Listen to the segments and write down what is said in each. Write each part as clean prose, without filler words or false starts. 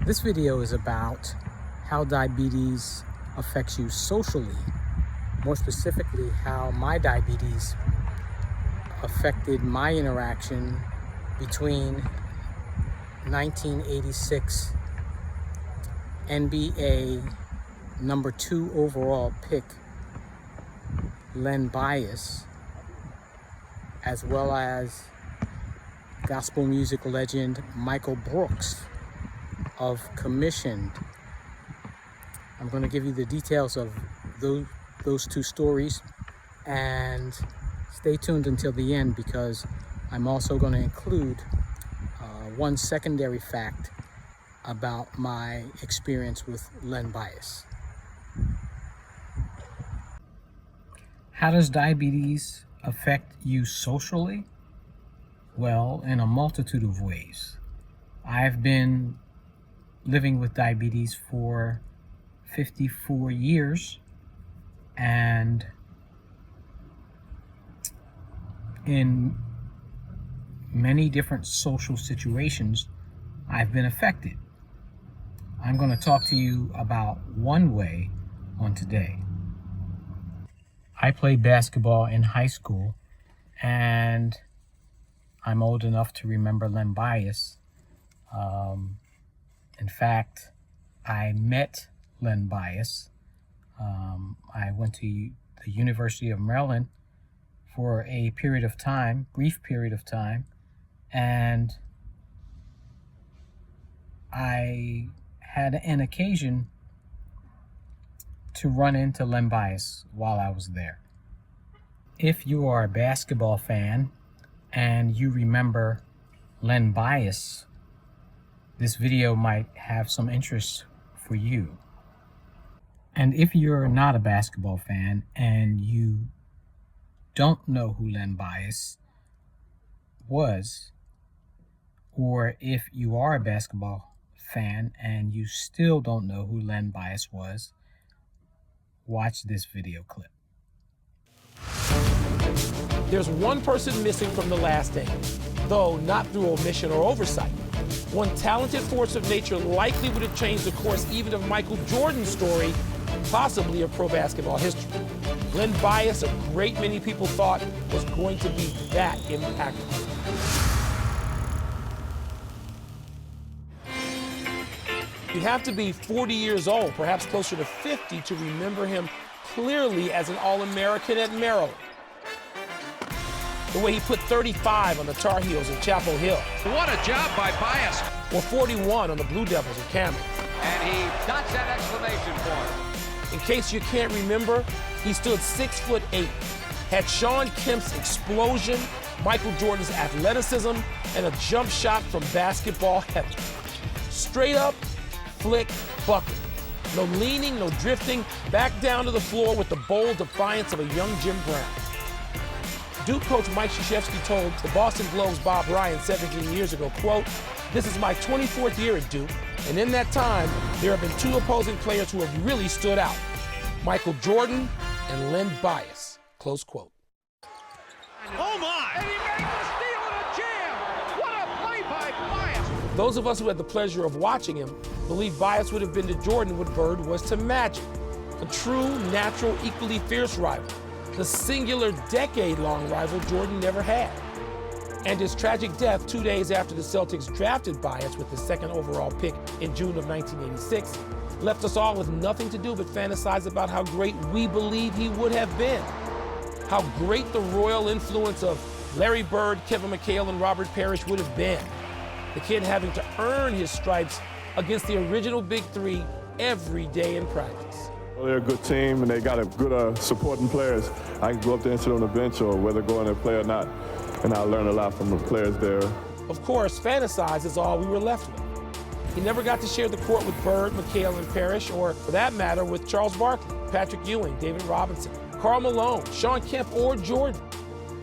This video is about how diabetes affects you socially. More specifically, how my diabetes affected my interaction between 1986 NBA number 2 overall pick Len Bias, as well as gospel music legend Michael Brooks of Commissioned. I'm going to give you the details of those two stories, and stay tuned until the end, because I'm also going to include one secondary fact about my experience with Len Bias. How does diabetes affect you socially? Well, in a multitude of ways. I've been living with diabetes for 54 years, and in many different social situations, I've been affected. I'm going to talk to you about one way on today. I played basketball in high school, and I'm old enough to remember Len Bias. In fact, I met Len Bias. I went to the University of Maryland for a period of time, brief period of time, and I had an occasion to run into Len Bias while I was there. If you are a basketball fan and you remember Len Bias, this video might have some interest for you. And if you're not a basketball fan and you don't know who Len Bias was, or if you are a basketball fan and you still don't know who Len Bias was, watch this video clip. There's one person missing from the last dance, though not through omission or oversight. One talented force of nature likely would have changed the course even of Michael Jordan's story, possibly of pro basketball history. Len Bias, a great many people thought, was going to be that impactful. You have to be 40 years old, perhaps closer to 50, to remember him clearly as an All-American at Maryland. The way he put 35 on the Tar Heels in Chapel Hill. What a job by Bias. Or 41 on the Blue Devils in Campbell. And he dots that exclamation point. In case you can't remember, he stood 6'8", had Sean Kemp's explosion, Michael Jordan's athleticism, and a jump shot from basketball heaven. Straight up, flick, bucket. No leaning, no drifting, back down to the floor with the bold defiance of a young Jim Brown. Duke coach Mike Krzyzewski told the Boston Globe's Bob Ryan 17 years ago, quote, "This is my 24th year at Duke, and in that time, there have been two opposing players who have really stood out, Michael Jordan and Len Bias," close quote. Oh my! And he made the steal and a jam! What a play by Bias! Those of us who had the pleasure of watching him believe Bias would have been to Jordan what Bird was to Magic. A true, natural, equally fierce rival. The singular decade-long rival Jordan never had. And his tragic death 2 days after the Celtics drafted Bias with the second overall pick in June of 1986 left us all with nothing to do but fantasize about how great we believe he would have been. How great the royal influence of Larry Bird, Kevin McHale, and Robert Parrish would have been. The kid having to earn his stripes against the original Big Three every day in practice. Well, they're a good team, and they got a good supporting players. I can go up there and sit on the bench, or whether go in there and play or not, and I learn a lot from the players there. Of course, fantasize is all we were left with. He never got to share the court with Bird, McHale, and Parrish, or for that matter, with Charles Barkley, Patrick Ewing, David Robinson, Karl Malone, Sean Kemp, or Jordan.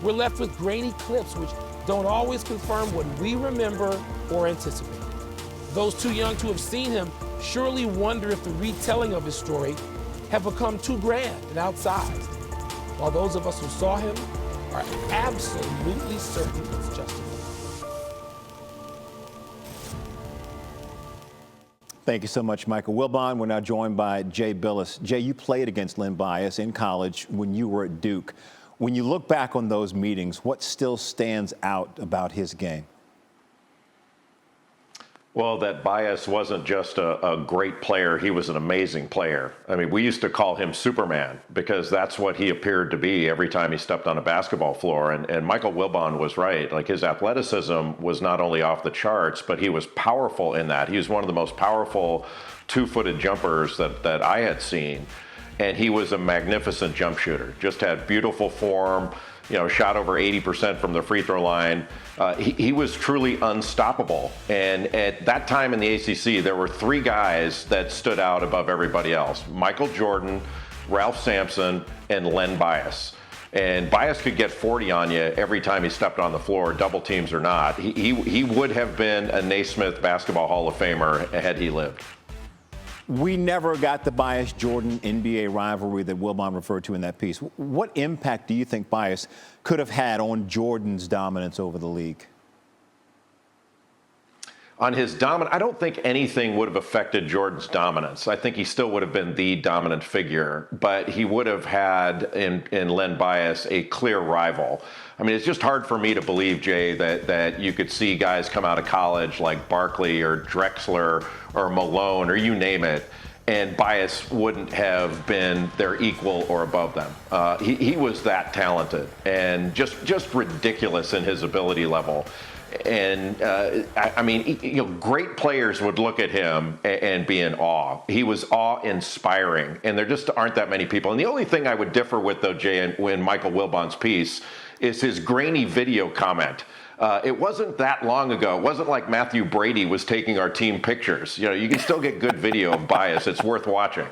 We're left with grainy clips which don't always confirm what we remember or anticipate. Those too young to have seen him surely wonder if the retelling of his story have become too grand and outsized, while those of us who saw him are absolutely certain it's justified. Thank you so much, Michael Wilbon. We're now joined by Jay Billis. Jay, you played against Len Bias in college when you were at Duke. When you look back on those meetings, what still stands out about his game? Well, that Bias wasn't just a great player, he was an amazing player. I mean, we used to call him Superman because that's what he appeared to be every time he stepped on a basketball floor. And Michael Wilbon was right. Like, his athleticism was not only off the charts, but he was powerful in that. He was one of the most powerful two-footed jumpers that I had seen. And he was a magnificent jump shooter, just had beautiful form, you know, shot over 80% from the free throw line. He was truly unstoppable. And at that time in the ACC, there were three guys that stood out above everybody else: Michael Jordan, Ralph Sampson, and Len Bias. And Bias could get 40 on you every time he stepped on the floor, double teams or not. He would have been a Naismith Basketball Hall of Famer had he lived. We never got the Bias-Jordan NBA rivalry that Wilbon referred to in that piece. What impact do you think Bias could have had on Jordan's dominance over the league? On his dominance, I don't think anything would have affected Jordan's dominance. I think he still would have been the dominant figure, but he would have had in Len Bias a clear rival. I mean, it's just hard for me to believe, Jay, that you could see guys come out of college like Barkley or Drexler or Malone or you name it, and Bias wouldn't have been their equal or above them. He was that talented and just ridiculous in his ability level. And I mean, you know, great players would look at him and be in awe. He was awe-inspiring, and there just aren't that many people. And the only thing I would differ with, though, Jay, in Michael Wilbon's piece, is his grainy video comment. It wasn't that long ago. It wasn't like Matthew Brady was taking our team pictures. You know, you can still get good video of Bias. It's worth watching.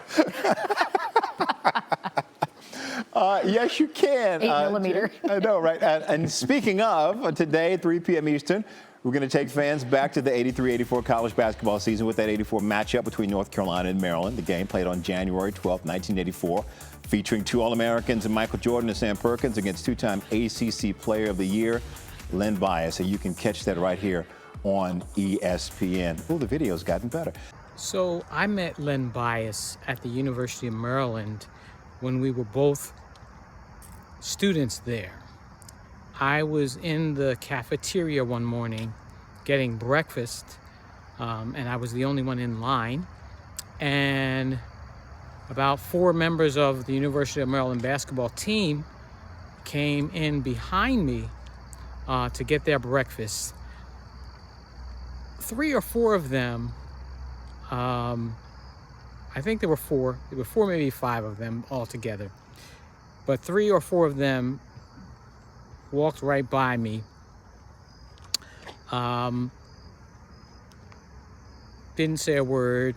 Yes, you can. 8mm. I know, right? And speaking of, today, 3 p.m. Eastern, we're going to take fans back to the 83-84 college basketball season with that 84 matchup between North Carolina and Maryland. The game played on January 12, 1984, featuring two All-Americans and Michael Jordan and Sam Perkins against two-time ACC Player of the Year, Len Bias. So you can catch that right here on ESPN. Oh, the video's gotten better. So I met Len Bias at the University of Maryland when we were both students there. I was in the cafeteria one morning getting breakfast, and I was the only one in line. And about 4 members of the University of Maryland basketball team came in behind me to get their breakfast. 3 or 4 of them, I think there were 4, maybe 5 of them altogether. But 3 or 4 of them walked right by me. Didn't say a word,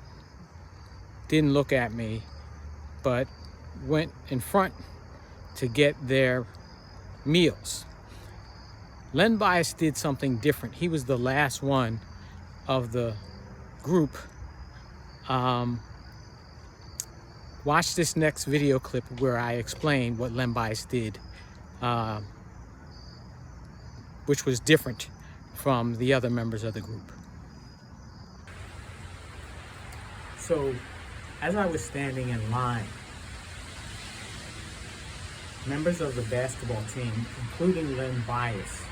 didn't look at me, but went in front to get their meals. Len Bias did something different. He was the last one of the group. Watch this next video clip where I explain what Len Bias did, which was different from the other members of the group. So, as I was standing in line, members of the basketball team, including Len Bias,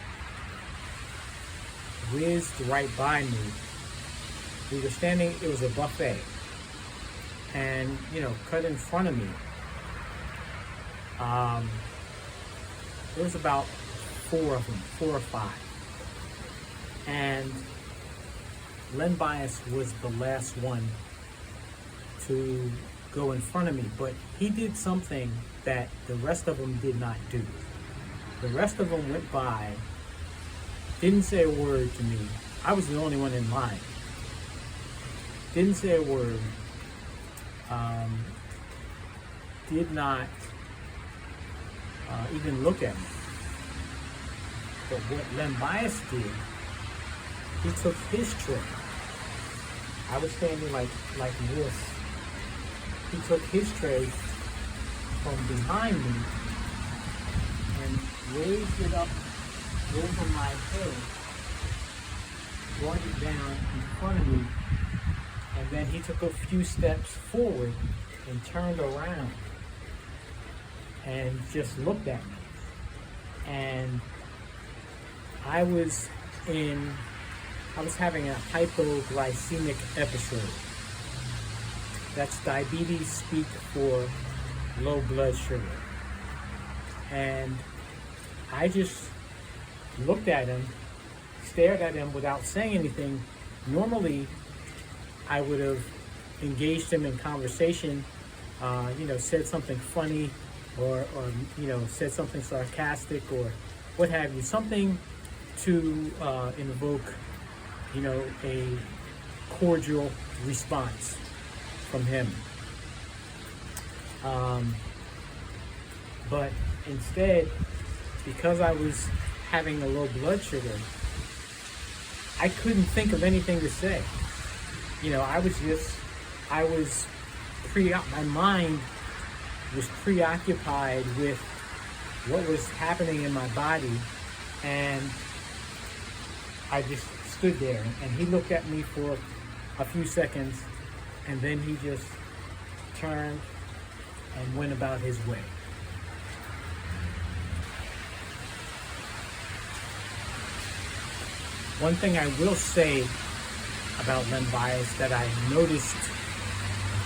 whizzed right by me. We were standing, it was a buffet, and, you know, cut in front of me. There was about 4 of them, 4 or 5. And Len Bias was the last one to go in front of me, but he did something that the rest of them did not do. The rest of them went by, didn't say a word to me. I was the only one in line. Didn't say a word. Did not even look at me. But what Len Bias did, he took his tray. I was standing like this. He took his tray from behind me and raised it up over my head, brought it down in front of me, and then he took a few steps forward and turned around and just looked at me. And I was having a hypoglycemic episode. That's diabetes speak for low blood sugar. And I just looked at him, stared at him without saying anything. Normally, I would have engaged him in conversation, said something funny or said something sarcastic or what have you, something to invoke, a cordial response from him. But instead, because I was having a low blood sugar, I couldn't think of anything to say. My mind was preoccupied with what was happening in my body, and I just stood there, and he looked at me for a few seconds, and then he just turned and went about his way. One thing I will say about Len Bias that I noticed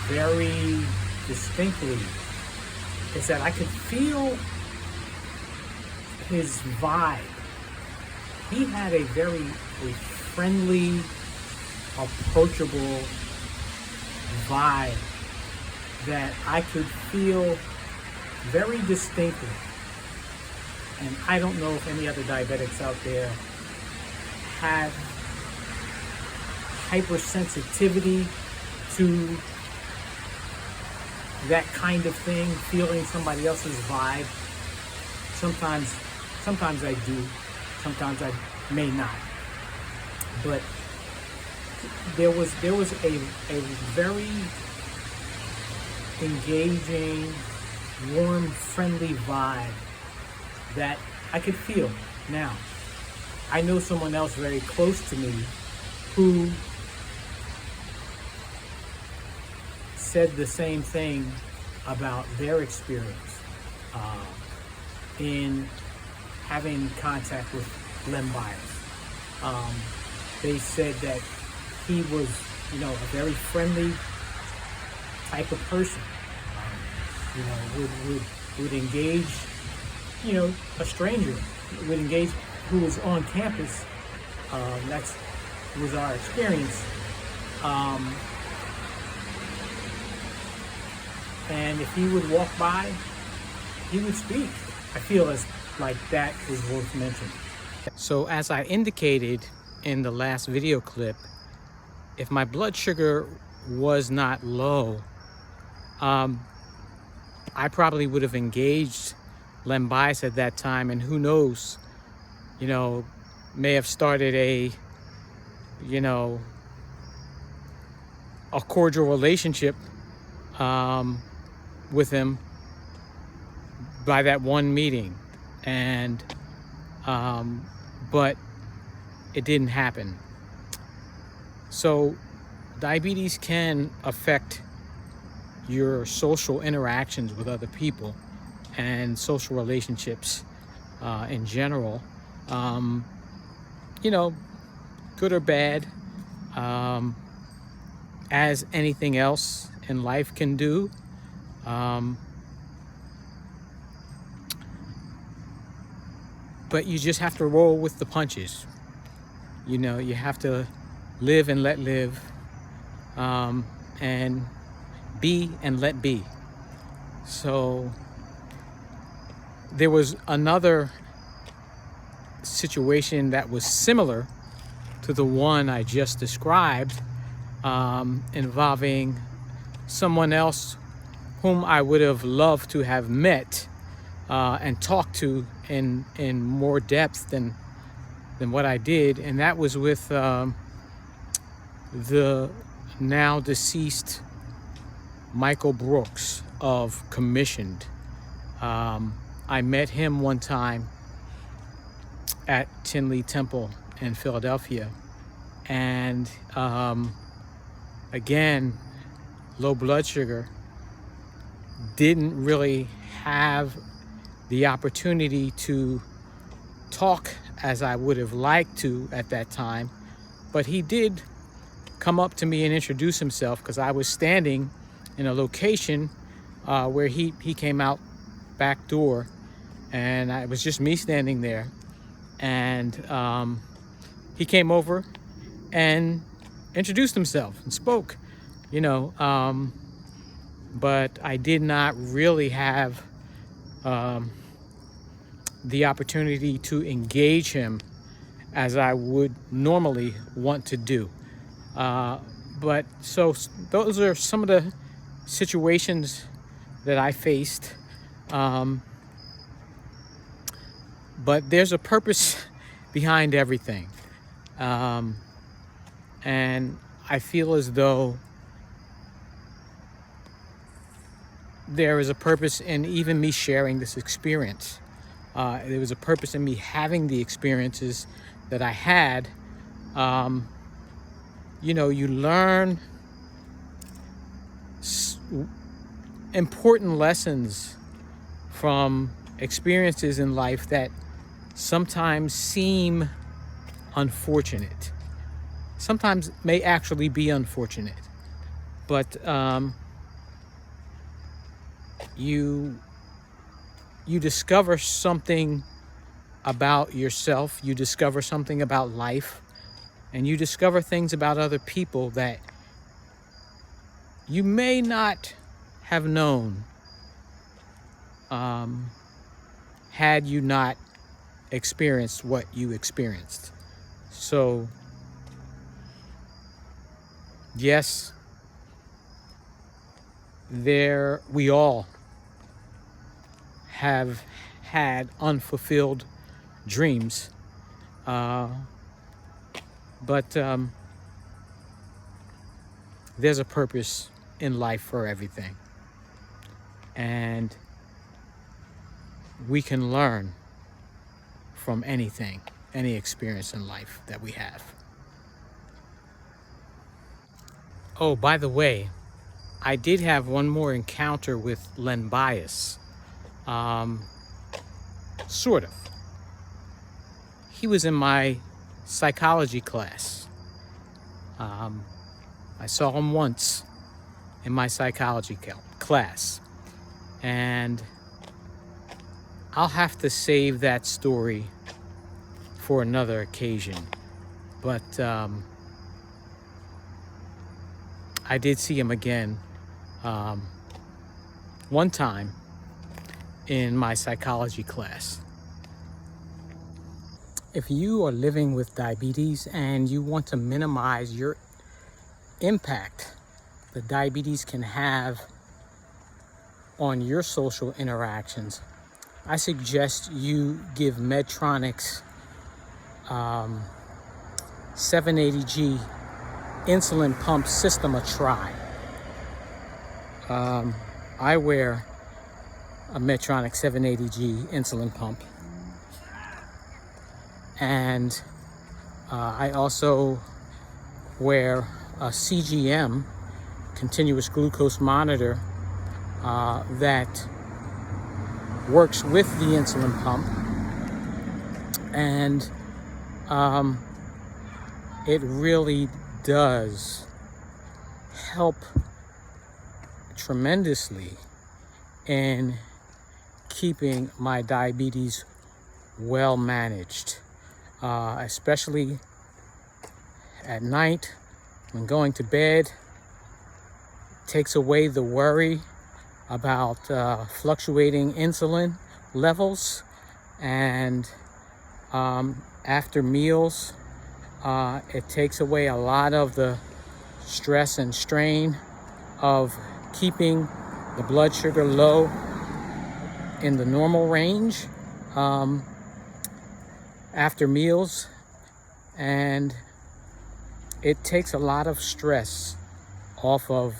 very distinctly is that I could feel his vibe. He had a very friendly, approachable vibe that I could feel very distinctly. And I don't know if any other diabetics out there have hypersensitivity to that kind of thing, feeling somebody else's vibe. Sometimes I do, sometimes I may not. But there was a very engaging, warm, friendly vibe that I could feel. Now, I know someone else very close to me who said the same thing about their experience in having contact with Len Bias. They said that he was, a very friendly type of person. Would engage, a stranger, would engage who was on campus. That was our experience. And if he would walk by, he would speak. I feel like that is worth mentioning. So as I indicated in the last video clip, if my blood sugar was not low, I probably would have engaged Len Bias at that time, and who knows, may have started a cordial relationship with him by that one meeting. And but it didn't happen. So diabetes can affect your social interactions with other people and social relationships in general, good or bad, as anything else in life can do. But you just have to roll with the punches. You have to live and let live, and be and let be. So there was another situation that was similar to the one I just described, involving someone else whom I would have loved to have met and talked to in more depth than what I did, and that was with the now deceased Michael Brooks of Commissioned. I met him one time at Tinley Temple in Philadelphia, and again, low blood sugar, didn't really have the opportunity to talk as I would have liked to at that time. But he did come up to me and introduce himself, because I was standing in a location where he came out back door, and it was just me standing there. And he came over and introduced himself and spoke, you know, but I did not really have the opportunity to engage him as I would normally want to do. But so those are some of the situations that I faced. But there's a purpose behind everything. And I feel as though there is a purpose in even me sharing this experience. There was a purpose in me having the experiences that I had. You know, you learn important lessons from experiences in life that sometimes seem unfortunate. Sometimes may actually be unfortunate. But you discover something about yourself, you discover something about life, and you discover things about other people that you may not have known had you not experienced what you experienced. So, yes, we all have had unfulfilled dreams, but there's a purpose in life for everything, and we can learn from anything, any experience in life that we have. Oh, by the way, I did have one more encounter with Len Bias. Sort of. He was in my psychology class. I saw him once in my psychology class. And I'll have to save that story for another occasion. But I did see him again one time in my psychology class. If you are living with diabetes and you want to minimize your impact the diabetes can have on your social interactions, I suggest you give Medtronic's 780G insulin pump system a try. I wear a Medtronic 780G insulin pump, and I also wear a CGM, continuous glucose monitor, that works with the insulin pump, and it really does help tremendously in keeping my diabetes well managed, especially at night when going to bed. Takes away the worry about fluctuating insulin levels, and after meals, it takes away a lot of the stress and strain of keeping the blood sugar low in the normal range after meals, and it takes a lot of stress off of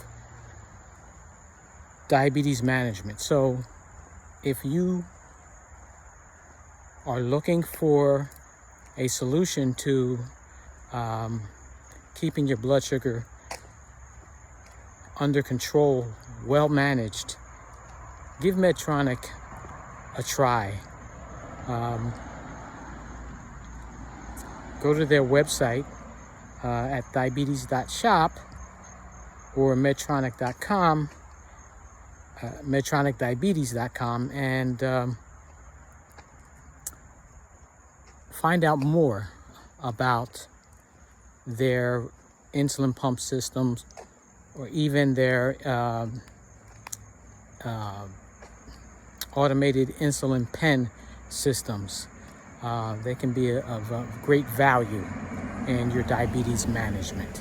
diabetes management. So if you are looking for a solution to keeping your blood sugar under control, well managed, give Medtronic a try. Go to their website at diabetes.shop or medtronic.com, medtronicdiabetes.com, and find out more about their insulin pump systems, or even their automated insulin pen systems. They can be of great value in your diabetes management.